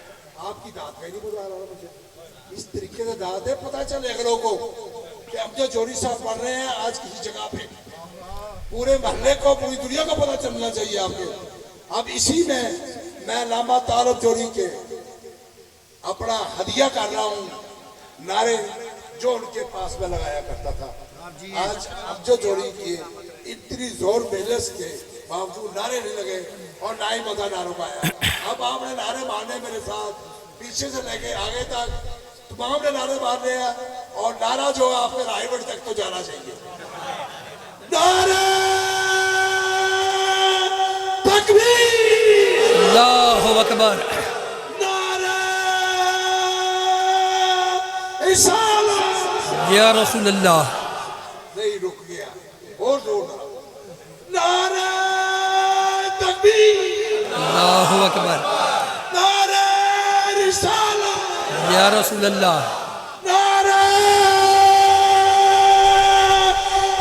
آپ کی داد کا ہی نہیں مزہ آ رہا مجھے. اس طریقے سے داد ہے, پتہ چلے اگلوں کو کہ اب جو جوری صاحب پڑھ رہے ہیں آج کسی جگہ پہ, پورے محلے کو, پوری دنیا کو پتہ چلنا چاہیے آپ کو. اب اسی میں علامہ طالب جوڑی کے اپنا ہدیہ کر رہا ہوں نعرے جو ان کے پاس میں لگایا کرتا تھا. آج اب جو جوڑی کیے اتنی زور بیلس کے باوجود نعرے نہیں لگے اور نہ ہی مزہ نعروں کا آیا. اب آپ نے نعرے مارنے میرے ساتھ پیچھے سے لے کے آگے تک تمام نے نعرے مارنے ہیں, اور نعرہ جو ہے آپ نے رائے بڑھ تک تو جانا چاہیے. نعرہ تکبیر
اکبر.
نعرہ رسالت.
یا رسول اللہ.
نہیں رک گیا اور زور نعرہ تکبیر.
اللہ اکبر.
نعرہ رسالت.
یا رسول اللہ.
نعرہ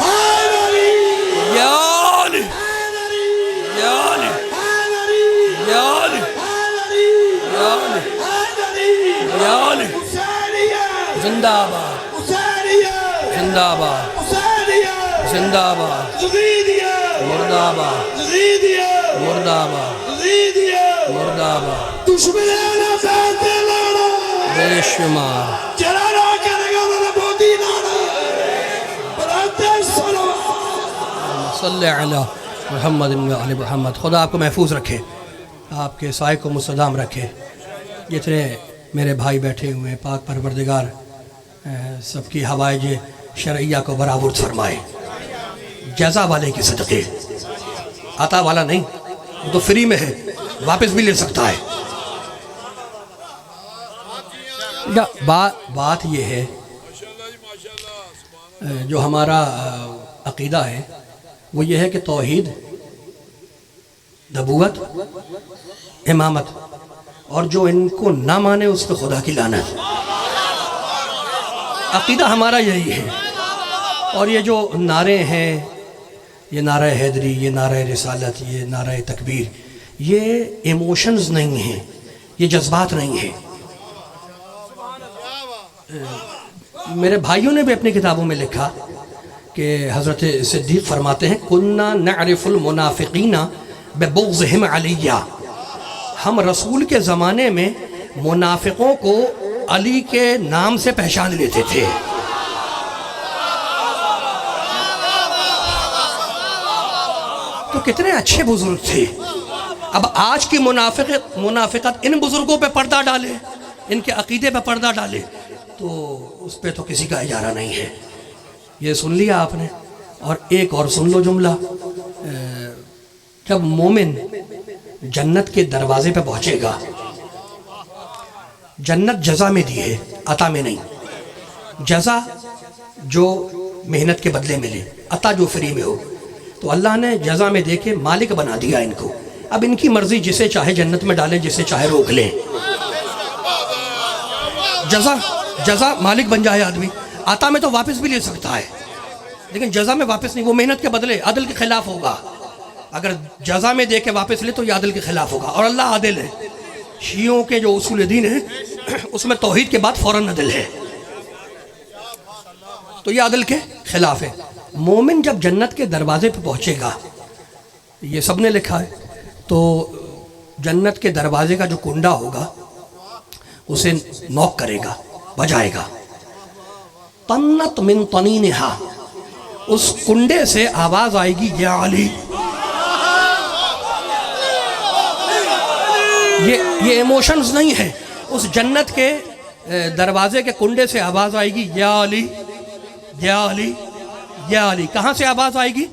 حیدری.
یا علی.
حیدری.
یا علی.
حیدری.
یا علی.
حیدری.
یا علی.
حیدری.
یا علی.
حسینیہ.
زندہ آباد.
حسینیہ.
زندہ آباد.
حسینیہ.
زندہ آباد.
یزیدیہ.
مردہ آباد.
یزیدیہ.
مردہ آباد.
یزیدیہ.
مردہ آباد.
دشمنان بیت لڑا.
بے شمار.
جلالا کرے گا انہوں نے بودی نانا. بلند صلوات.
صلی علی محمد و علی محمد. خدا آپ کو محفوظ رکھے، آپ کے سائے کو مستدام رکھے. جتنے میرے بھائی بیٹھے ہوئے ہیں، پاک پروردگار سب کی حوائج شرعیہ کو برآورد فرمائے. جزا والے کی صدقے، عطا والا نہیں، وہ تو فری میں ہے، واپس بھی لے سکتا ہے. بات یہ ہے جو ہمارا عقیدہ ہے وہ یہ ہے کہ توحید، نبوت، امامت، اور جو ان کو نہ مانے اس پہ خدا کی لعنت. عقیدہ ہمارا یہی ہے. اور یہ جو نعرے ہیں، یہ نعرہ حیدری، یہ نعرہ رسالت، یہ نعرہ تکبیر، یہ ایموشنز نہیں ہیں، یہ جذبات نہیں ہیں. میرے بھائیوں نے بھی اپنی کتابوں میں لکھا کہ حضرت صدیق فرماتے ہیں کُنَّا نَعْرِفُ الْمُنَافِقِينَ بِبُغْضِهِمْ عَلِيًّا. ہم رسول کے زمانے میں منافقوں کو علی کے نام سے پہچان لیتے تھے. تو کتنے اچھے بزرگ تھے. اب آج کی منافقت ان بزرگوں پہ پردہ ڈالے، ان کے عقیدے پہ پردہ ڈالے، تو اس پہ تو کسی کا اجارہ نہیں ہے. یہ سن لیا آپ نے. اور ایک اور سن لو جملہ. جب مومن جنت کے دروازے پہ پہنچے گا، جنت جزا میں دی ہے، عطا میں نہیں. جزا جو محنت کے بدلے ملے، عطا جو فری میں ہو. تو اللہ نے جزا میں دے کے مالک بنا دیا ان کو. اب ان کی مرضی، جسے چاہے جنت میں ڈالیں، جسے چاہے روک لیں. جزا مالک بن جائے آدمی. عطا میں تو واپس بھی لے سکتا ہے، لیکن جزا میں واپس نہیں. وہ محنت کے بدلے عدل کے خلاف ہوگا. اگر جزا میں دے کے واپس لے تو یہ عدل کے خلاف ہوگا. اور اللہ عادل ہے. شیعوں کے جو اصول دین ہے اس میں توحید کے بعد فوراً عدل ہے، تو یہ عدل کے خلاف ہے. مومن جب جنت کے دروازے پہ پہنچے گا، یہ سب نے لکھا ہے، تو جنت کے دروازے کا جو کنڈا ہوگا اسے نوک کرے گا، بجائے گا. طنت من طنینہا، اس کنڈے سے آواز آئے گی یا علی. یہ ایموشنز نہیں ہے. اس جنت کے دروازے کے کنڈے سے آواز آئے گی یا علی، یا علی، یا علی. کہاں سے آواز آئے گی؟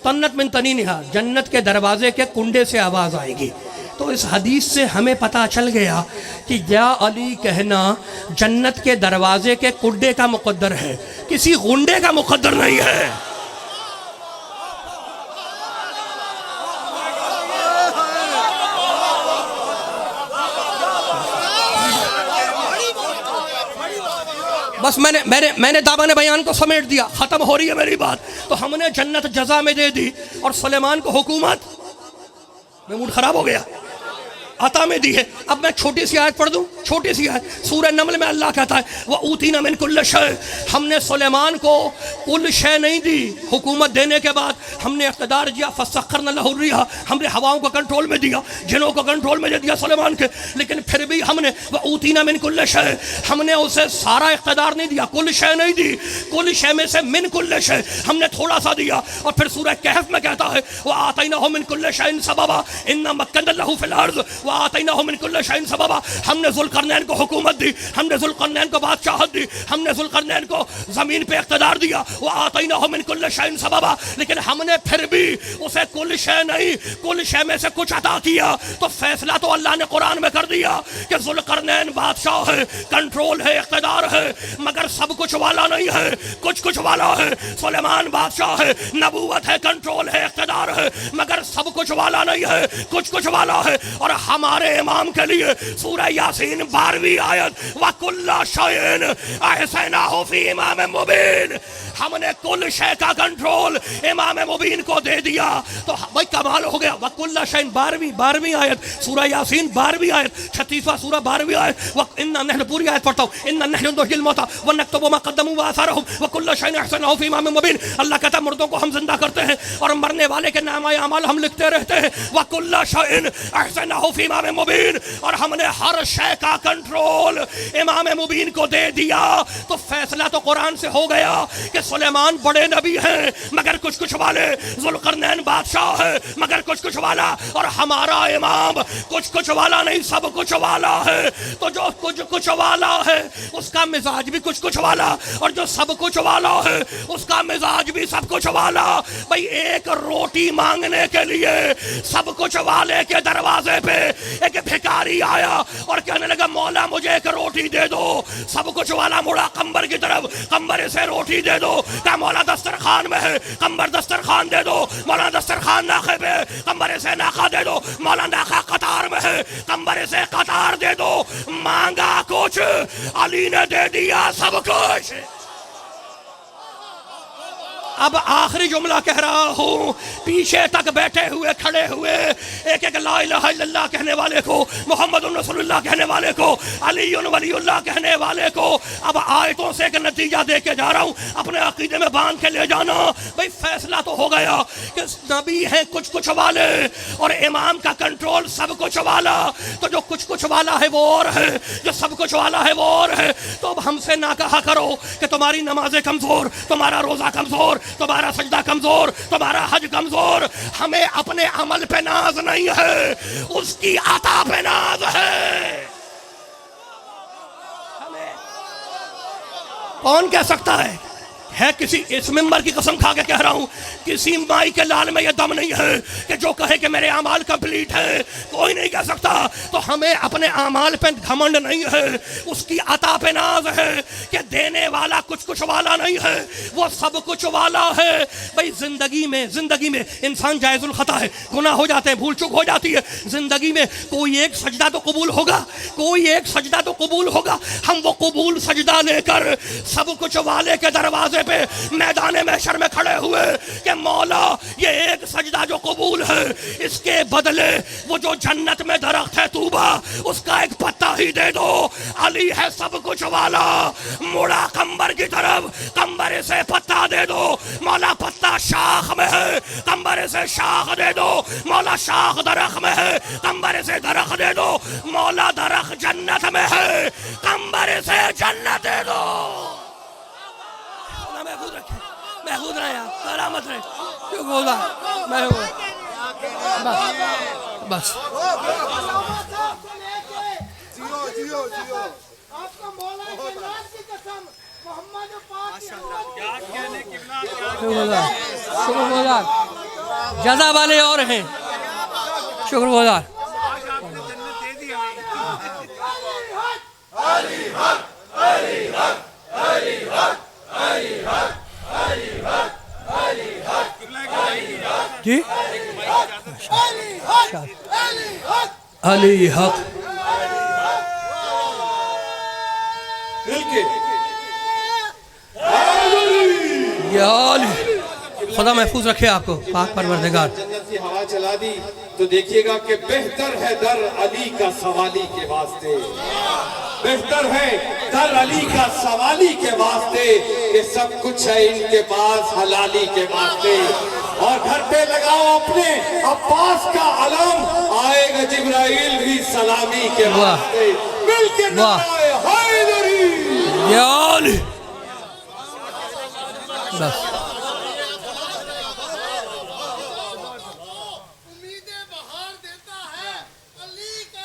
طنت من طنینہا، جنت کے دروازے کے کنڈے سے آواز آئے گی. تو اس حدیث سے ہمیں پتہ چل گیا کہ یا علی کہنا جنت کے دروازے کے کنڈے کا مقدر ہے، کسی غنڈے کا مقدر نہیں ہے. بس میں نے دامن بیان کو سمیٹ دیا، ختم ہو رہی ہے میری بات. تو ہم نے جنت جزا میں دے دی اور سلیمان کو حکومت. میں موڈ خراب ہو گیا. عطا میں دی ہے. اب میں چھوٹی سی آیت پڑھ دوں، چھوٹی سی آیت. سورہ نمل میں اللہ کہتا ہے وَأُوتِينَا مِن كُلِّ شَيْءٍ. ہم نے سلیمان کو کل شے نہیں دی. حکومت دینے کے بعد ہم نے اقتدار دیا. فَسَخَّرْنَا لَهُ الرِّيحَ، ہم نے ہواؤں کو کنٹرول میں دیا، جنوں کو کنٹرول میں دے دیا سلیمان کے. لیکن پھر بھی ہم نے وَأُوتِينَا مِن كُلِّ شَيْءٍ، ہم نے اسے سارا اقتدار نہیں دیا، کل شے نہیں دی. کل شے میں سے من کل شے ہم نے تھوڑا سا دیا. اور پھر سورہ کہف میں کہتا ہے وَآتَيْنَاهُ مِن كُلِّ شَيْءٍ سَبَبًا إِنَّا مَكَّنَّا لَهُ فِي الْأَرْضِ وآتیناہ من کل شیء سببا، ہم نے ذوالقرنین کو حکومت دی، ہم نے ذوالقرنین کو بادشاہت دی، ہم نے ذوالقرنین کو زمین پہ اقتدار دیا، وآتیناہ من کل شیء سببا، لیکن ہم نے پھر بھی اسے کل شے نہیں، کل شے میں سے کچھ عطا کیا۔ تو فیصلہ تو اللہ نے قرآن میں کر دیا کہ ذوالقرنین بادشاہ ہے، کنٹرول ہے، اقتدار ہے، مگر سب کچھ والا نہیں ہے، کچھ والا ہے۔ سلیمان بادشاہ ہے، نبوت ہے، کنٹرول ہے، اقتدار ہے، مگر سب کچھ والا نہیں ہے، کچھ والا ہے۔ اور ہمارے امام کے لیے سورہ یاسین 12ویں آیت وَكُلَّ شَيْءٍ أَحْصَيْنَاهُ فِي إِمَامٍ مُبِينٍ، ہم نے کل شے کا کنٹرول امام مبین کو دے دیا۔ تو بھائی کمال ہو گیا۔ وَكُلَّ شَيْءٍ 12ویں آیت سورہ یاسین 12ویں آیت 36واں سورہ 12ویں آیت نحن پوری آیت پڑھتا ہوں، اِنَّا نَحْنُ نُحْيِي الْمَوْتَىٰ وَنَكْتُبُ مَا قَدَّمُوا وَآثَارَهُمْ وَكُلَّ شَيْءٍ أَحْصَيْنَاهُ فِي إِمَامٍ مُبِينٍ۔ اللہ کہتا ہے مردوں کو ہم زندہ کرتے ہیں اور مرنے والے کے نامہ اعمال ہم لکھتے رہتے ہیں۔ وَكُلَّ شَيْءٍ أَحْصَيْنَاهُ فِي إِمَامٍ مُبِينٍ، اور ہم نے ہر شے کا کنٹرول امام مبین کو دے دیا۔ تو فیصلہ تو قرآن سے ہو گیا کہ سلیمان بڑے نبی ہیں مگر کچھ والے، ذوالقرنین بادشاہ ہے مگر کچھ والا، اور ہمارا امام کچھ والا نہیں، سب کچھ والا ہے۔ تو جو کچھ والا ہے اس کا مزاج بھی کچھ والا، اور جو سب کچھ والا ہے اس کا مزاج بھی سب کچھ والا۔ بھئی ایک روٹی مانگنے کے لیے سب کچھ والے کے دروازے پہ ایک بھکاری آیا اور کہنے لگا مولا مجھے ایک روٹی دے دو۔ سب کچھ والا مڑا قمبر کی طرف، قمبر سے روٹی دے دو۔ کہا مولا دسترخوان میں ہے، قمبر دسترخوان دے دو۔ مولا دسترخوان ناخے پہ، قمبر سے ناخہ دے دو۔ مولا ناخہ قطار میں ہے، قمبر سے قطار دے دو۔ مانگا کچھ، علی نے دے دیا سب کچھ۔ اب آخری جملہ کہہ رہا ہوں، پیچھے تک بیٹھے ہوئے کھڑے ہوئے ایک لا الہ الا اللہ کہنے والے کو، محمد رسول اللہ کہنے والے کو، علی ولی اللہ کہنے والے کو اب آیتوں سے ایک نتیجہ دے کے جا رہا ہوں، اپنے عقیدے میں باندھ کے لے جانا۔ بھئی فیصلہ تو ہو گیا کہ نبی ہیں کچھ والے اور امام کا کنٹرول سب کچھ والا۔ تو جو کچھ والا ہے وہ اور ہے، جو سب کچھ والا ہے وہ اور ہے۔ تو اب ہم سے نہ کہا کرو کہ تمہاری نمازیں کمزور، تمہارا روزہ کمزور، تمہارا سجدہ کمزور، تمہارا حج کمزور۔ ہمیں اپنے عمل پہ ناز نہیں ہے، اس کی عطا پہ ناز ہے۔ ہمیں کون کہہ سکتا ہے کسی اس ممبر کی قسم کھا کے کہہ رہا ہوں، کسی مائی کے لال میں یہ دم نہیں ہے کہ جو کہے کہ میرے اعمال کمپلیٹ ہیں، کوئی نہیں کہہ سکتا۔ تو ہمیں اپنے اعمال پہ گھمنڈ نہیں ہے، اس کی عطا پہ ناز ہے کہ دینے والا کچھ والا نہیں ہے، وہ سب کچھ والا ہے۔ بھئی زندگی میں انسان جائز الخطا ہے، گناہ ہو جاتے ہیں، بھول چک ہو جاتی ہے۔ زندگی میں کوئی ایک سجدہ تو قبول ہوگا، کوئی ایک سجدہ تو قبول ہوگا۔ ہم وہ قبول سجدہ لے کر سب کچھ والے کے دروازے پہ میدان محشر میں کھڑے ہوئے کہ مولا یہ ایک سجدہ جو قبول ہے، اس کے بدلے وہ جو جنت میں درخت ہے طوبہ، اس کا ایک پتا ہی دے دو۔ علی ہے سب کچھ والا، مڑا قمبر کی طرف، قمبر سے پتا دے دو۔ مولا پتا شاخ میں ہے، قمبر سے شاخ دے دو۔ مولا شاخ درخت میں ہے، قمبر سے درخت دے دو۔ مولا درخت جنت میں ہے، قمبر سے جنت دے دو۔ محفوظ رکھیں، محفوظ رہے آپ، سلامت رہے۔ کیوں بولا محفوظ بس
جیو آپ کا مولا کے نام کی قسم محمد پاک
شکر گزار جزا والے اور ہیں، شکر گزار۔ جی
علی حق یا علی، خدا محفوظ رکھے آپ کو، پاک پروردگار۔
جنت کی ہوا چلا دی تو دیکھیے گا کہ بہتر ہے در علی کا سوالی کے واسطے، بہتر ہے در علی کا سوالی کے واسطے کہ سب کچھ ہے ان کے پاس حلالی کے واسطے۔ اور گھر پہ لگاؤ اپنے عباس کا علم، آئے گا جبرائیل بھی سلامی کے واسطے۔ مل کے نعرہ حیدری
یا علی بس
امیدیں بہار دیتا ہے علی کا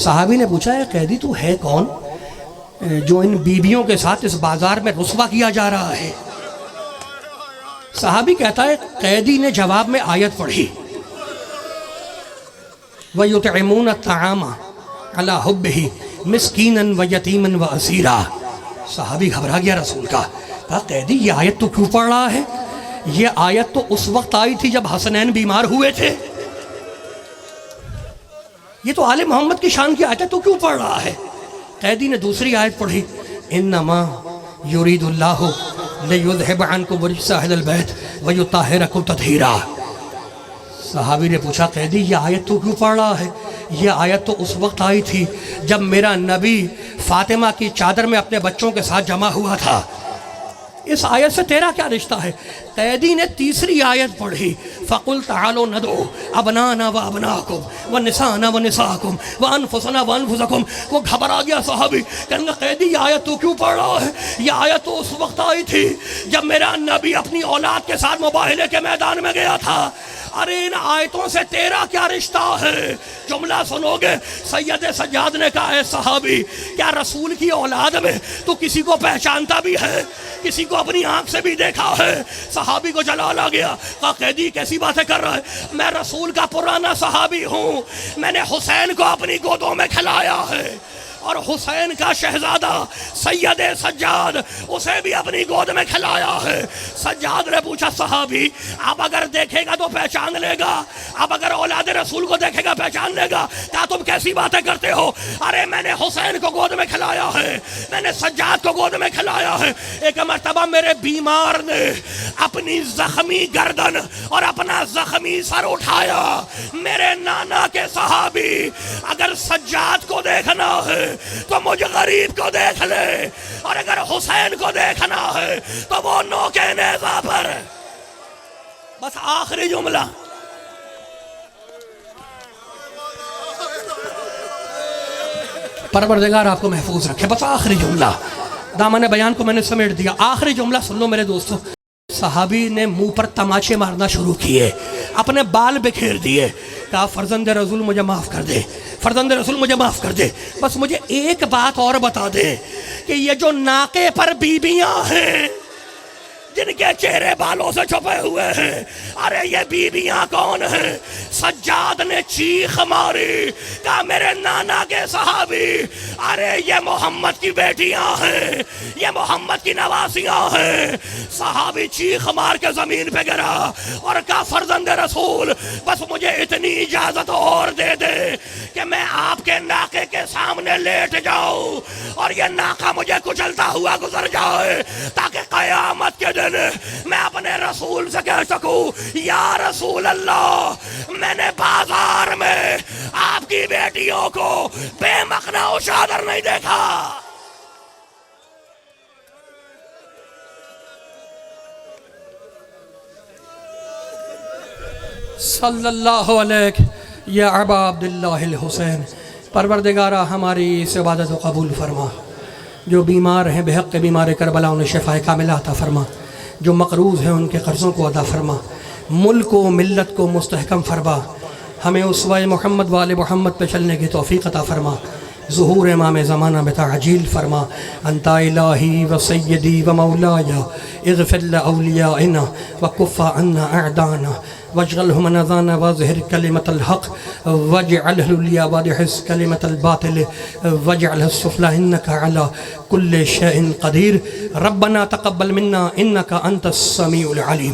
صحابی نے پوچھا ہے قیدی تو ہے کون جو ان بیویوں کے ساتھ اس بازار میں رسوا کیا جا رہا ہے؟ صحابی کہتا ہے قیدی نے جواب میں آیت پڑھی وَيُطْعِمُونَ الطَّعَامَ عَلَى حُبِّهِ مِسْكِينًا وَيَتِيمًا وَأَسِيرًا۔ صحابی گھبرا گیا رسول کا، کہا قیدی یہ آیت تو کیوں پڑھ رہا ہے؟ یہ آیت تو اس وقت آئی تھی جب حسنین بیمار ہوئے تھے، یہ تو آل محمد کی شان کی آیت ہے، تو کیوں پڑھ رہا ہے؟ قیدی نے دوسری آیت پڑھی انما یرید اللہ لیذہب عنکم الرجس اہل البیت ویطہرکم تطہیرا۔ صحابی نے پوچھا قیدی یہ آیت تو کیوں پڑھ رہا ہے؟ یہ آیت تو اس وقت آئی تھی جب میرا نبی فاطمہ کی چادر میں اپنے بچوں کے ساتھ جمع ہوا تھا، اس آیت سے تیرا کیا رشتہ ہے؟ قیدی نے تیسری آیت پڑھی فَقُلْ تَعَالُوا نَدْعُوا أَبْنَاءَنَا وَأَبْنَاءَكُمْ وَنِسَاءَنَا وَنِسَاءَكُمْ وَأَنفُسَنَا وَأَنفُسَكُمْ۔ وہ گھبرا گیا صحابی، کہنے لگا قیدی یہ آیت تو کیوں پڑھ رہا ہے؟ یہ آیت تو اس وقت آئی تھی جب میرا نبی اپنی اولاد کے ساتھ مباہلے کے میدان میں گیا تھا۔ ارے ان آیتوں سے تیرا کیا رشتہ ہے؟ جملہ سنو گے، سید سجاد نے کہا اے صحابی کیا رسول کی اولاد میں تو کسی کو پہچانتا بھی ہے؟ کسی کو اپنی آنکھ سے بھی دیکھا ہے؟ صحابی کو جلال آ گیا، کہا قیدی کیسی باتیں کر رہا ہے؟ میں رسول کا پرانا صحابی ہوں، میں نے حسین کو اپنی گودوں میں کھلایا ہے، اور حسین کا شہزادہ سید سجاد اسے بھی اپنی گود میں کھلایا ہے۔ سجاد نے پوچھا صحابی اب اگر دیکھے گا تو پہچان لے گا، اب اگر اولاد رسول کو دیکھے گا پہچان لے گا؟ کہا تم کیسی باتیں کرتے ہو؟ ارے میں نے حسین کو گود میں کھلایا ہے، میں نے سجاد کو گود میں کھلایا ہے۔ ایک مرتبہ میرے بیمار نے اپنی زخمی گردن اور اپنا زخمی سر اٹھایا، میرے نانا کے صحابی اگر سجاد کو دیکھنا ہے تو مجھ غریب کو دیکھ لے، اور اگر حسین کو دیکھنا ہے تو وہ نوکے نیزہ پر۔ بس آخری جملہ، پروردگار آپ کو محفوظ رکھے، بس آخری جملہ، دامن بیان کو میں نے سمیٹ دیا، آخری جملہ سن لو میرے دوستو۔ صحابی نے منہ پر تماچے مارنا شروع کیے، اپنے بال بکھیر دیے، کہا فرزند رسول مجھے معاف کر دے، فرزند رسول مجھے معاف کر دے، بس مجھے ایک بات اور بتا دے کہ یہ جو ناقے پر بیویاں ہیں جن کے چہرے بالوں سے چھپے ہوئے ہیں، ارے یہ بیویاں کون ہیں؟ سجاد نے چیخ ماری، کہا میرے نانا کے صحابی ارے یہ محمد کی بیٹیاں ہیں، یہ محمد کی نواسیاں ہیں۔ صحابی چیخ مار کے زمین پہ گرا اور کہا فرزند رسول بس مجھے اتنی اجازت اور دے دے کہ میں آپ کے ناقے کے سامنے لیٹ جاؤں اور یہ ناقہ مجھے کچلتا ہوا گزر جائے، تاکہ قیامت کے دن میں اپنے رسول سے کہہ سکوں یا رسول اللہ میں نے بازار میں آپ کی بیٹیوں کو بے مخنا و شادر نہیں دیکھا۔ صلی اللہ علیہ یا ابا عبداللہ الحسین۔ پروردگارہ ہماری اس عبادت کو قبول فرما، جو بیمار ہیں بے حق بیمار کربلا انہیں شفاء کاملہ عطا فرما، جو مقروض ہیں ان کے قرضوں کو ادا فرما، ملک و ملت کو مستحکم فرما، ہمیں اسوہ محمد وآل محمد پہ چلنے کی توفیق عطا فرما، ظہور امام زمانہ میں تعجیل فرما۔ انت الہی و سیدی و مولایا اغفر لأولیائنا وکف عنا اعدانا واجعلهم نذانا واظہر کلمت الحق واجعلہ العلیٰ وادحس کلمت الباطل واجعلہ السفلی انکا علی کل شیء قدیر۔ ربنا تقبل منا انکا انت السمیع العلیم۔